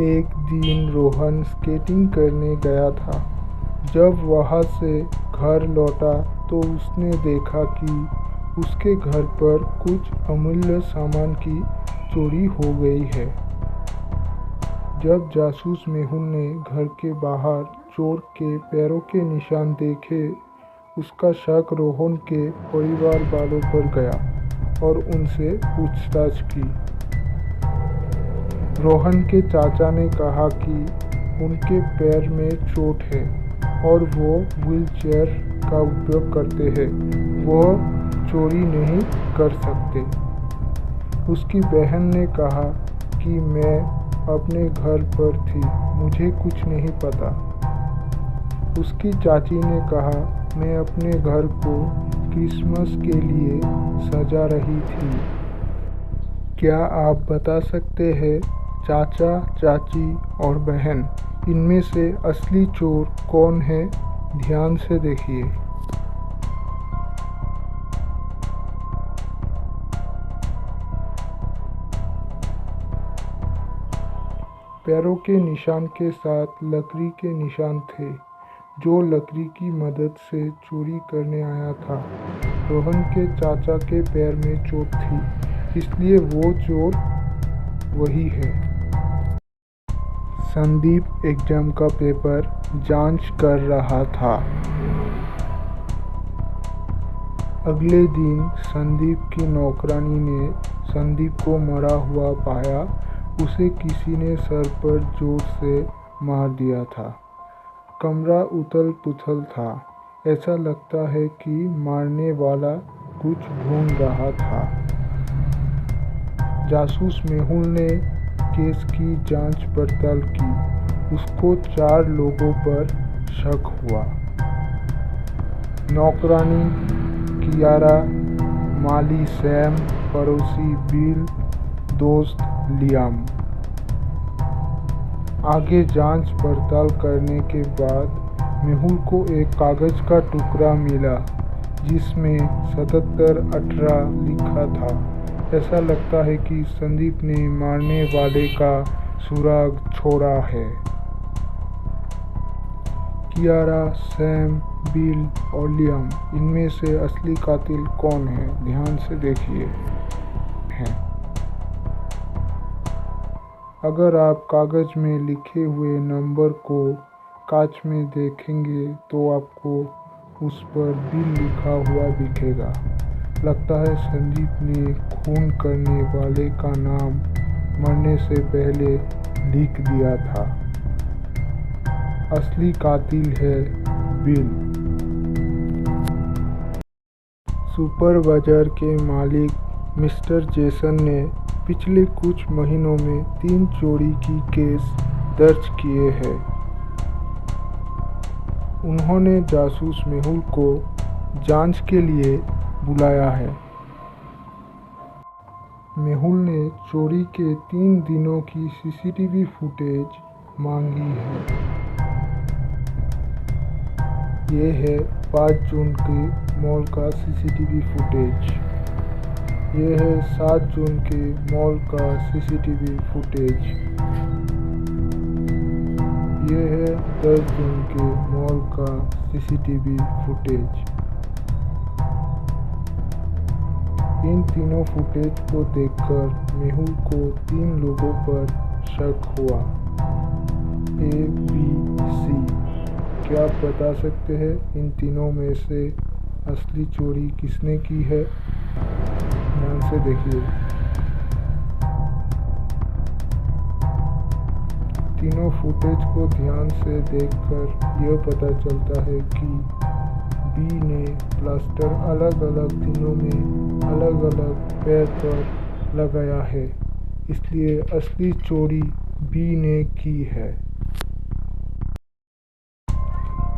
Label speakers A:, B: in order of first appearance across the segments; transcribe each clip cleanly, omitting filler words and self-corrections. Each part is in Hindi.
A: एक दिन रोहन स्केटिंग करने गया था। जब वहां से घर लौटा तो उसने देखा कि उसके घर पर कुछ अमूल्य सामान की चोरी हो गई है। जब जासूस मेहुल ने घर के बाहर चोर के पैरों के निशान देखे, उसका शक रोहन के परिवार वालों पर गया और उनसे पूछताछ की। रोहन के चाचा ने कहा कि उनके पैर में चोट है और वो व्हीलचेयर का उपयोग करते हैं, वो चोरी नहीं कर सकते। उसकी बहन ने कहा कि मैं अपने घर पर थी, मुझे कुछ नहीं पता। उसकी चाची ने कहा, मैं अपने घर को क्रिसमस के लिए सजा रही थी। क्या आप बता सकते हैं चाचा, चाची और बहन, इनमें से असली चोर कौन है? ध्यान से देखिए। पैरों के निशान के साथ लकड़ी के निशान थे, जो लकड़ी की मदद से चोरी करने आया था। रोहन के चाचा के पैर में चोट थी, इसलिए वो चोर वही है। संदीप एग्जाम का पेपर जांच कर रहा था। अगले दिन संदीप की नौकरानी ने संदीप को मरा हुआ पाया। उसे किसी ने सर पर जोर से मार दिया था। कमरा उथल पुथल था। ऐसा लगता है कि मारने वाला कुछ ढूंढ रहा था। जासूस मेहुल ने केस की जांच पड़ताल की। उसको 4 लोगों पर शक हुआ। नौकरानी कियारा, माली सैम, पड़ोसी बिल, दोस्त लियाम। आगे जांच पड़ताल करने के बाद मेहुल को एक कागज का टुकड़ा मिला जिसमें 7718 लिखा था। ऐसा लगता है कि संदीप ने मारने वाले का सुराग छोड़ा है। कियारा, सैम, बिल और लियाम, इनमें से असली कातिल कौन है? ध्यान से देखिए। अगर आप कागज में लिखे हुए नंबर को कांच में देखेंगे तो आपको उस पर बिल लिखा हुआ दिखेगा। लगता है संदीप ने खून करने वाले का नाम मरने से पहले लिख दिया था। असली कातिल है बिल। सुपर बाजार के मालिक मिस्टर जेसन ने पिछले कुछ महीनों में 3 चोरी की केस दर्ज किए हैं। उन्होंने जासूस मेहुल को जांच के लिए बुलाया है। मेहुल ने चोरी के 3 दिनों की सीसीटीवी फुटेज मांगी है। ये है 5 जून के मॉल का सीसीटीवी फुटेज। ये है 7 जून के मॉल का सीसीटीवी फुटेज। ये है 10 जून के मॉल का सीसीटीवी फुटेज। इन तीनों फुटेज को देखकर मेहुल को 3 लोगों पर शक हुआ, ए, बी, सी। क्या आप बता सकते हैं इन तीनों में से असली चोरी किसने की है? ध्यान से देखिए। तीनों फुटेज को ध्यान से देखकर यह पता चलता है कि बी ने प्लास्टर अलग अलग दिनों में अलग अलग पैर पर लगाया है, इसलिए असली चोरी बी ने की है।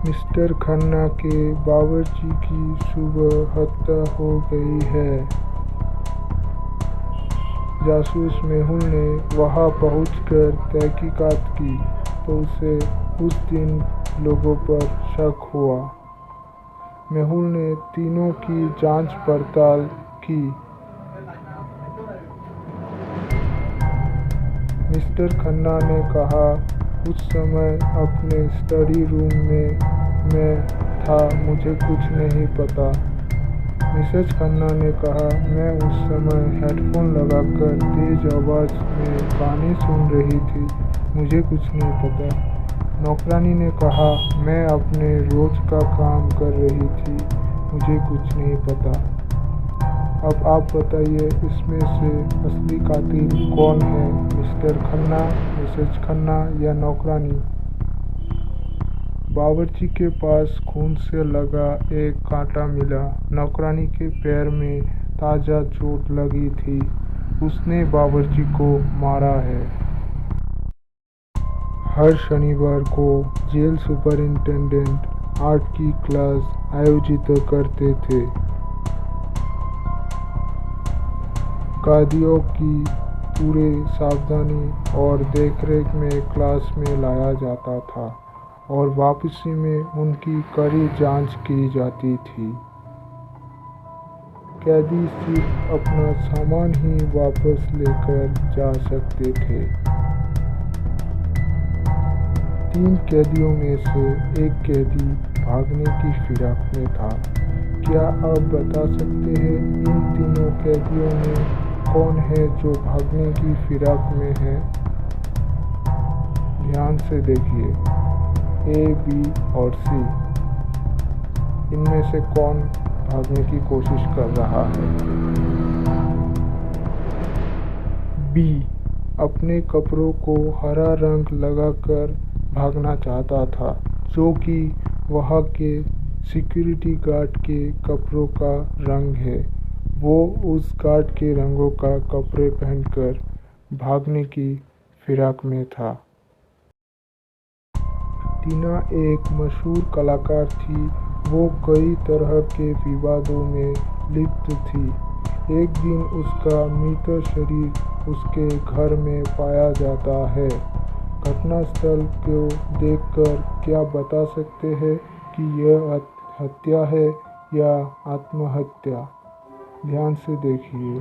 A: मिस्टर खन्ना के बावर्ची की सुबह हत्या हो गई है। जासूस मेहुल ने वहां पहुंचकर तहकीकात की तो उसे उस दिन लोगों पर शक हुआ। मेहुल ने तीनों की जांच पड़ताल की। मिस्टर खन्ना ने कहा, उस समय अपने स्टडी रूम में मैं था, मुझे कुछ नहीं पता। मिसेज खन्ना ने कहा, मैं उस समय हेडफोन लगाकर तेज आवाज़ में गाने सुन रही थी, मुझे कुछ नहीं पता। नौकरानी ने कहा, मैं अपने रोज का काम कर रही थी, मुझे कुछ नहीं पता। अब आप बताइए, इसमें से असली कातिल कौन है, मिस्टर खन्ना, मिसेज खन्ना या नौकरानी? बावर्ची के पास खून से लगा एक कांटा मिला। नौकरानी के पैर में ताज़ा चोट लगी थी। उसने बावर्ची को मारा है। हर शनिवार को जेल सुपरिंटेंडेंट आर्ट की क्लास आयोजित करते थे। कैदियों की पूरे सावधानी और देखरेख में क्लास में लाया जाता था और वापसी में उनकी कड़ी जांच की जाती थी। कैदी सिर्फ अपना सामान ही वापस लेकर जा सकते थे। 3 कैदियों में से एक कैदी भागने की फिराक में था। क्या आप बता सकते हैं इन तीनों कैदियों में कौन है जो भागने की फिराक में है? ध्यान से देखिए, ए, बी और सी। इनमें से कौन भागने की कोशिश कर रहा है? बी अपने कपड़ों को हरा रंग लगाकर भागना चाहता था, जो कि वहाँ के सिक्योरिटी गार्ड के कपड़ों का रंग है। वो उस गार्ड के रंगों का कपड़े पहनकर भागने की फिराक में था। टीना एक मशहूर कलाकार थी। वो कई तरह के विवादों में लिप्त थी। एक दिन उसका मृत शरीर उसके घर में पाया जाता है। घटनास्थल को देखकर क्या बता सकते हैं कि यह हत्या है या आत्महत्या? ध्यान से देखिए।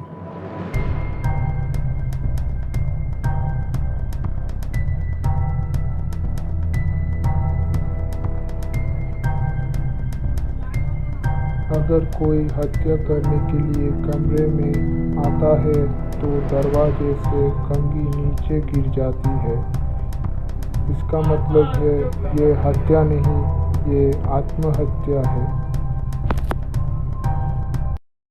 A: अगर कोई हत्या करने के लिए कमरे में आता है तो दरवाजे से कंघी नीचे गिर जाती है। इसका मतलब है ये हत्या नहीं, ये आत्महत्या है।